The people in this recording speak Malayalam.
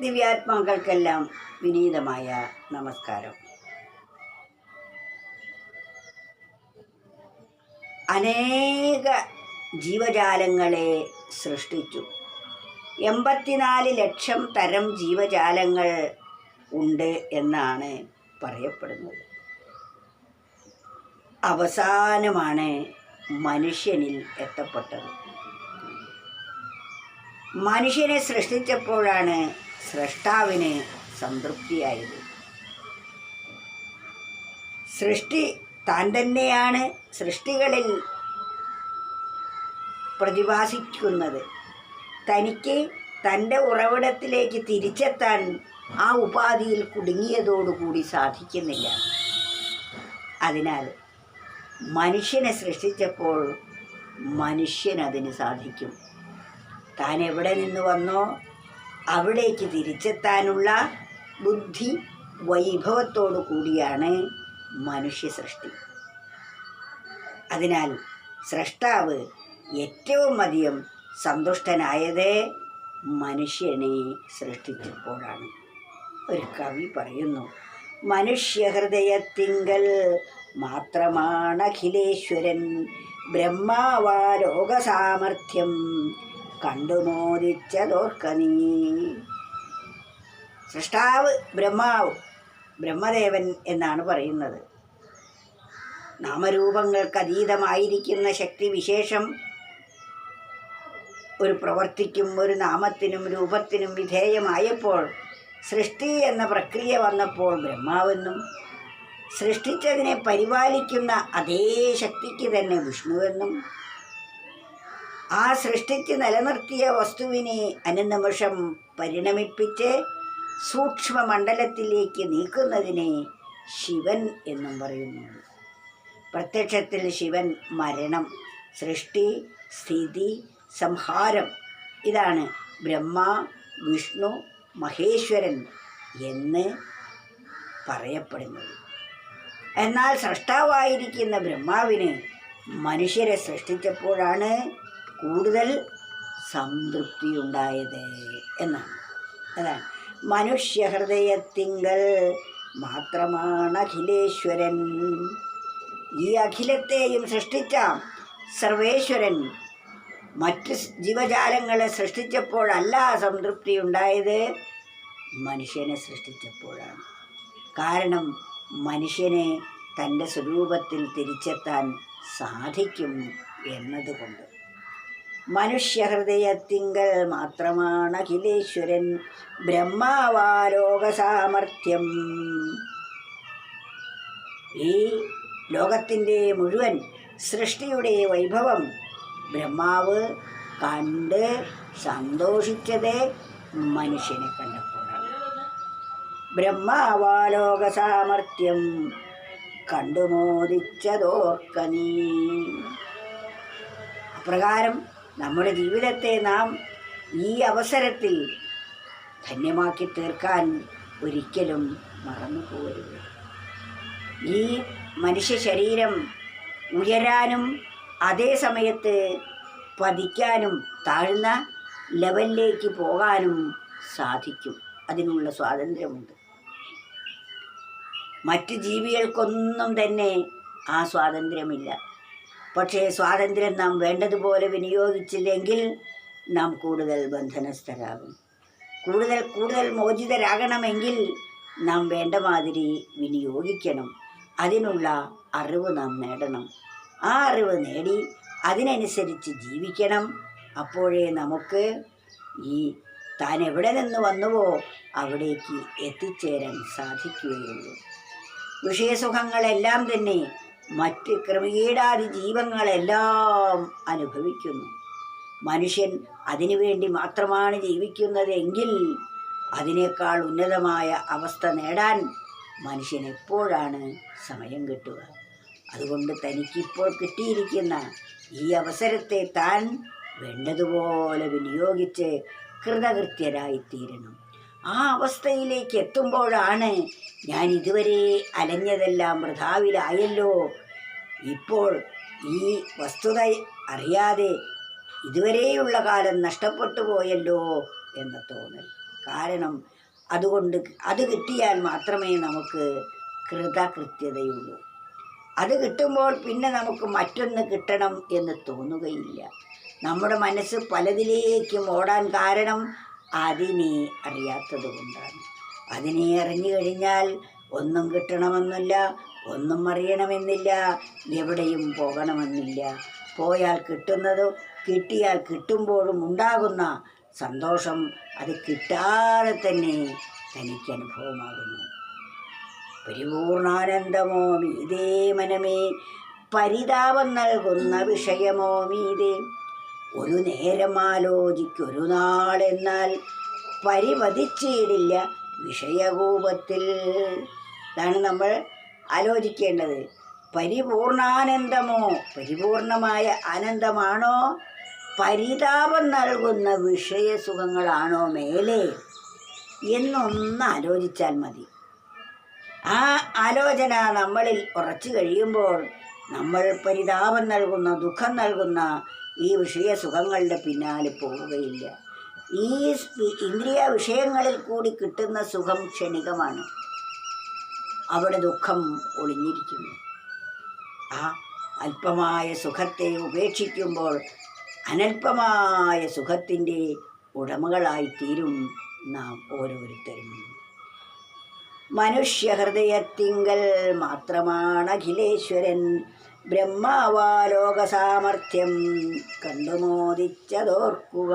ദിവ്യാത്മാക്കൾക്കെല്ലാം വിനീതമായ നമസ്കാരം. അനേക ജീവജാലങ്ങളെ സൃഷ്ടിച്ചു. 84 ലക്ഷം തരം ജീവജാലങ്ങൾ ഉണ്ട് എന്നാണ് പറയപ്പെടുന്നത്. അവസാനമാണ് മനുഷ്യനിൽ എത്തപ്പെട്ടത്. മനുഷ്യനെ സൃഷ്ടിച്ചപ്പോഴാണ് സ്രഷ്ടാവിന് സംതൃപ്തിയായത്. സൃഷ്ടി താൻ തന്നെയാണ് സൃഷ്ടികളിൽ പ്രതിഭാസിക്കുന്നത്. തനിക്ക് തൻ്റെ ഉറവിടത്തിലേക്ക് തിരിച്ചെത്താൻ ആ ഉപാധിയിൽ കുടുങ്ങിയതോടുകൂടി സാധിക്കുന്നില്ല. അതിനാൽ മനുഷ്യനെ സൃഷ്ടിച്ചപ്പോൾ മനുഷ്യനതിന് സാധിക്കും. താൻ എവിടെ നിന്ന് വന്നോ അവിടേക്ക് തിരിച്ചെത്താനുള്ള ബുദ്ധി വൈഭവത്തോടു കൂടിയാണ് മനുഷ്യ സൃഷ്ടി. അതിനാൽ സ്രഷ്ടാവ് ഏറ്റവും അധികം സന്തുഷ്ടനായത് മനുഷ്യനെ സൃഷ്ടിച്ചപ്പോഴാണ്. ഒരു കവി പറയുന്നു, മനുഷ്യഹൃദയത്തിങ്കൽ മാത്രമാണ് അഖിലേശ്വരൻ, ബ്രഹ്മാവാ ലോകസാമർഥ്യം കണ്ടുമോദിച്ചതോർക്ക നീ. സൃഷ്ടാവ് ബ്രഹ്മദേവൻ എന്നാണ് പറയുന്നത്. നാമരൂപങ്ങൾക്ക് അതീതമായിരിക്കുന്ന ശക്തി വിശേഷം ഒരു പ്രവൃത്തിക്കും ഒരു നാമത്തിനും രൂപത്തിനും വിധേയമായപ്പോൾ സൃഷ്ടി എന്ന പ്രക്രിയ വന്നപ്പോൾ ബ്രഹ്മാവെന്നും, സൃഷ്ടിച്ചതിനെ പരിപാലിക്കുന്ന അതേ ശക്തിക്ക് തന്നെ വിഷ്ണുവെന്നും, ആ സൃഷ്ടിച്ച് നിലനിർത്തിയ വസ്തുവിനെ അനുനിമിഷം പരിണമിപ്പിച്ച് സൂക്ഷ്മമണ്ഡലത്തിലേക്ക് നീക്കുന്നതിനെ ശിവൻ എന്നും പറയുന്നു. പ്രത്യക്ഷത്തിൽ ശിവൻ മരണം, സൃഷ്ടി, സ്ഥിതി, സംഹാരം, ഇതാണ് ബ്രഹ്മ, വിഷ്ണു, മഹേശ്വരൻ എന്ന് പറയപ്പെടുന്നത്. എന്നാൽ സൃഷ്ടാവായിരിക്കുന്ന ബ്രഹ്മാവിന് മനുഷ്യരെ സൃഷ്ടിച്ചപ്പോഴാണ് കൂടുതൽ സംതൃപ്തിയുണ്ടായത് എന്നാണ്. അതാണ് മനുഷ്യഹൃദയത്തിങ്കൽ മാത്രമാണ് അഖിലേശ്വരൻ. ഈ അഖിലത്തെയും സൃഷ്ടിച്ച സർവേശ്വരൻ മറ്റ് ജീവജാലങ്ങളെ സൃഷ്ടിച്ചപ്പോഴല്ല സംതൃപ്തി ഉണ്ടായത്, മനുഷ്യനെ സൃഷ്ടിച്ചപ്പോഴാണ്. കാരണം മനുഷ്യനെ തൻ്റെ സ്വരൂപത്തിൽ തിരിച്ചെത്താൻ സാധിക്കും എന്നതുകൊണ്ട്. മനുഷ്യഹൃദയത്തിങ്കൽ മാത്രമാണ് അഖിലേശ്വരൻ, ബ്രഹ്മാവാലോകസാമർഥ്യം. ഈ ലോകത്തിൻ്റെ മുഴുവൻ സൃഷ്ടിയുടെ വൈഭവം ബ്രഹ്മാവ് കണ്ട് സന്തോഷിച്ചത് മനുഷ്യനെ കണ്ടപ്പോഴാണ്. ബ്രഹ്മാവാലോകസാമർഥ്യം കണ്ടുമോദിച്ചതോർക്ക നീ. അപ്രകാരം നമ്മുടെ ജീവിതത്തെ നാം ഈ അവസരത്തിൽ ധന്യമാക്കി തീർക്കാൻ ഒരിക്കലും മറന്നു പോകരുത്. ഈ മനുഷ്യ ശരീരം ഉയരാനും അതേ സമയത്ത് പതിക്കാനും താഴ്ന്ന ലെവലിലേക്ക് പോകാനും സാധിക്കും. അതിനുള്ള സ്വാതന്ത്ര്യമുണ്ട്. മറ്റ് ജീവികൾക്കൊന്നും തന്നെ ആ സ്വാതന്ത്ര്യമില്ല. പക്ഷേ സ്വാതന്ത്ര്യം നാം വേണ്ടതുപോലെ വിനിയോഗിച്ചില്ലെങ്കിൽ നാം കൂടുതൽ ബന്ധനസ്ഥരാകും. കൂടുതൽ മോചിതരാകണമെങ്കിൽ നാം വേണ്ട മാതിരി വിനിയോഗിക്കണം. അതിനുള്ള അറിവ് നാം നേടണം. ആ അറിവ് നേടി അതിനനുസരിച്ച് ജീവിക്കണം. അപ്പോഴേ നമുക്ക് ഈ താൻ എവിടെ നിന്ന് വന്നുവോ അവിടേക്ക് എത്തിച്ചേരാൻ സാധിക്കുകയുള്ളൂ. വിഷയസുഖങ്ങളെല്ലാം തന്നെ മറ്റ് ക്രമീടാദി ജീവങ്ങളെല്ലാം അനുഭവിക്കുന്നു. മനുഷ്യൻ അതിനുവേണ്ടി മാത്രമാണ് ജീവിക്കുന്നതെങ്കിൽ അതിനേക്കാൾ ഉന്നതമായ അവസ്ഥ നേടാൻ മനുഷ്യൻ എപ്പോഴാണ് സമയം കിട്ടുക? അതുകൊണ്ട് തനിക്കിപ്പോൾ കിട്ടിയിരിക്കുന്ന ഈ അവസരത്തെ താൻ വേണ്ടതുപോലെ വിനിയോഗിച്ച് കൃതകൃത്യരായിത്തീരണം. ആ അവസ്ഥയിലേക്ക് എത്തുമ്പോഴാണ് ഞാൻ ഇതുവരെ അലഞ്ഞതെല്ലാം വൃഥാവിലായല്ലോ, ഇപ്പോൾ ഈ വസ്തുത അറിയാതെ ഇതുവരെയുള്ള കാലം നഷ്ടപ്പെട്ടു പോയല്ലോ എന്ന തോന്നൽ. കാരണം അതുകൊണ്ട് അത് കിട്ടിയാൽ മാത്രമേ നമുക്ക് കൃതകൃത്യതയുള്ളൂ. അത് കിട്ടുമ്പോൾ പിന്നെ നമുക്ക് മറ്റൊന്ന് കിട്ടണം എന്ന് തോന്നുകയില്ല. നമ്മുടെ മനസ്സ് പലതിലേക്കും ഓടാൻ കാരണം അതിനെ അറിയാത്തത് കൊണ്ടാണ്. അതിനെ അറിഞ്ഞു കഴിഞ്ഞാൽ ഒന്നും കിട്ടണമെന്നില്ല, ഒന്നും അറിയണമെന്നില്ല, എവിടെയും പോകണമെന്നില്ല. പോയാൽ കിട്ടുന്നതും കിട്ടിയാൽ കിട്ടുമ്പോഴും ഉണ്ടാകുന്ന സന്തോഷം അത് കിട്ടാതെ തന്നെ തനിക്ക് അനുഭവമാകുന്നു. പരിപൂർണാനന്ദമോ മീതേ മനമേ, പരിതാപം നൽകുന്ന വിഷയമോ മീതേ. ഒരു നേരം ആലോചിക്കൊരു നാളെന്നാൽ പരിപതിച്ചിടില്ല വിഷയകൂപത്തിൽ. ഇതാണ് നമ്മൾ ആലോചിക്കേണ്ടത്. പരിപൂർണാനന്ദമോ, പരിപൂർണമായ ആനന്ദമാണോ, പരിതാപം നൽകുന്ന വിഷയസുഖങ്ങളാണോ മേലെ എന്നൊന്ന് ആലോചിച്ചാൽ മതി. ആ ആലോചന നമ്മളിൽ ഉറച്ചു കഴിയുമ്പോൾ നമ്മൾ പരിതാപം നൽകുന്ന, ദുഃഖം നൽകുന്ന ഈ വിഷയസുഖങ്ങളുടെ പിന്നാലെ പോവുകയില്ല. ഈ ഇന്ദ്രിയ വിഷയങ്ങളിൽ കൂടി കിട്ടുന്ന സുഖം ക്ഷണികമാണ്. അവിടെ ദുഃഖം ഒളിഞ്ഞിരിക്കുന്നു. ആ അല്പമായ സുഖത്തെ ഉപേക്ഷിക്കുമ്പോൾ അനൽപമായ സുഖത്തിൻ്റെ ഉടമകളായിത്തീരും നാം ഓരോരുത്തരും. മനുഷ്യഹൃദയത്തിങ്കൽ മാത്രമാണ് അഖിലേശ്വരൻ ബ്രഹ്മാവാലോക സാമർഥ്യം കണ്ടുമോദിച്ചതോർക്കുക.